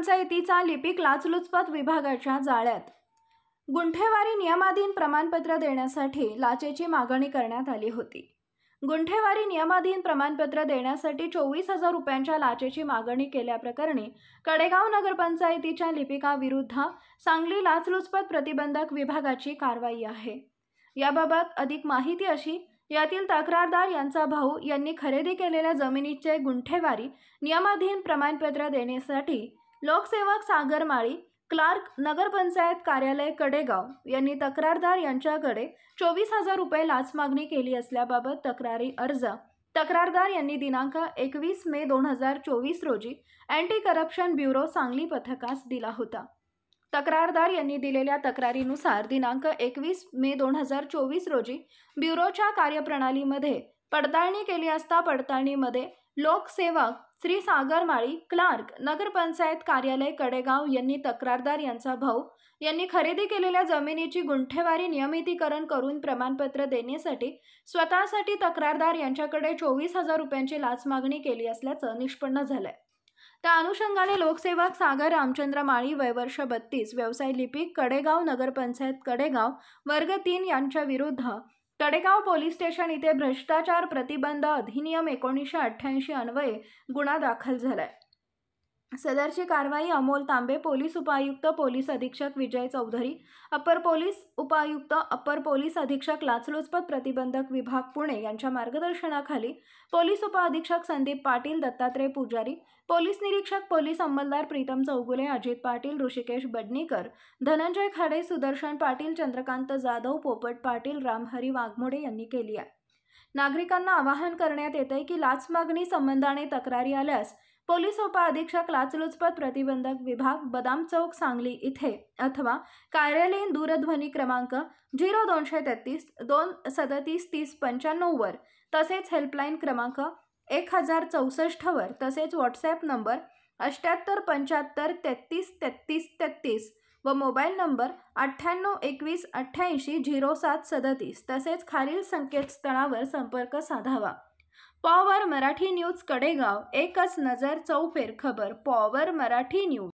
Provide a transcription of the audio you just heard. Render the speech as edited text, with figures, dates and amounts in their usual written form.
नगरपंचायतीचा लिपिक लाचलुचपत विभागाच्या जाळ्यात। गुंठेवारी नियमाधीन प्रमाणपत्र देण्यासाठी लाचेची मागणी करण्यात आली होती। गुंठेवारी नियमाधीन प्रमाणपत्र देण्यासाठी 24,000 रुपयांच्या लाचेची मागणी केल्याप्रकरणी कडेगाव नगरपंचायतीच्या लिपिकाविरुद्ध सांगली लाचलुचपत प्रतिबंधक विभागाची कारवाई आहे। याबाबत अधिक माहिती अशी, यातील तक्रारदार यांचा भाऊ यांनी खरेदी केलेल्या जमिनीचे गुंठेवारी नियमाधीन प्रमाणपत्र देण्यासाठी लोकसेवक सागर माळी, क्लार्क, नगरपंचायत कार्यालय कडेगाव यांनी तक्रारदार यांच्याकडे 24,000 रुपये लाच मागणी केली असल्याबाबत तक्रारी अर्ज तक्रारदार यांनी दिनांक 21 मे 2024 रोजी अँटी करप्शन ब्युरो सांगली पथकास दिला होता। तक्रारदार यांनी दिलेल्या तक्रारीनुसार दिनांक 21 मे 2024 रोजी ब्युरोच्या कार्यप्रणालीमध्ये पडताळणी केली असता पडताळणीमध्ये लोकसेवक श्री सागर माळी, क्लार्क, नगरपंचायत कार्यालय कडेगाव यांनी तक्रारदार यांचा भाऊ यांनी खरेदी केलेल्या जमिनीची गुंठेवारी नियमितीकरण करून प्रमाणपत्र देण्यासाठी स्वतःसाठी तक्रारदार यांच्याकडे 24,000 रुपयांची लाच मागणी केली असल्याचं निष्पन्न झालंय। त्या अनुषंगाने लोकसेवक सागर रामचंद्र माळी, वय वर्ष 32, व्यवसाय लिपिक, कडेगाव, नगरपंचायत कडेगाव, वर्ग 3 यांच्या विरुद्ध कडेगाव पोलीस स्टेशन इथे भ्रष्टाचार प्रतिबंध अधिनियम 1988 अन्वये गुन्हा दाखल झालाय। सदरची कारवाई अमोल तांबे, पोलीस उपायुक्त, पोलीस अधीक्षक विजय चौधरी, अपर पोलीस उपायुक्त, अपर पोलीस अधीक्षक लाचलुचपत प्रतिबंधक विभाग पुणे यांच्या मार्गदर्शनाखाली पोलीस उपअधीक्षक संदीप पाटील, दत्तात्रय पुजारी, पोलीस निरीक्षक पोलीस अंमलदार प्रीतम चौगुले, अजित पाटील, ऋषिकेश बडनीकर, धनंजय खाडे, सुदर्शन पाटील, चंद्रकांत जाधव, पोपट पाटील, रामहरी वाघमोडे यांनी केली आहे। नागरिकांना आवाहन करण्यात येते की लाच मागणी संबंधाने तक्रारी आल्यास पोलीस उपअधीक्षक लाचलुचपत प्रतिबंधक विभाग, बदाम चौक, सांगली इथे अथवा कार्यालयीन दूरध्वनी क्रमांक 0233 237 3095 वर, तसेच हेल्पलाईन क्रमांक 1064 वर, तसेच व्हॉट्सॲप नंबर 7875 33 33 33 व मोबाईल नंबर 9821 88 07 37 तसेच खालील संकेतस्थळावर संपर्क साधावा। पॉवर मराठी न्यूज कडेगाव, एकच नजर चौफेर खबर। Power Marathi news.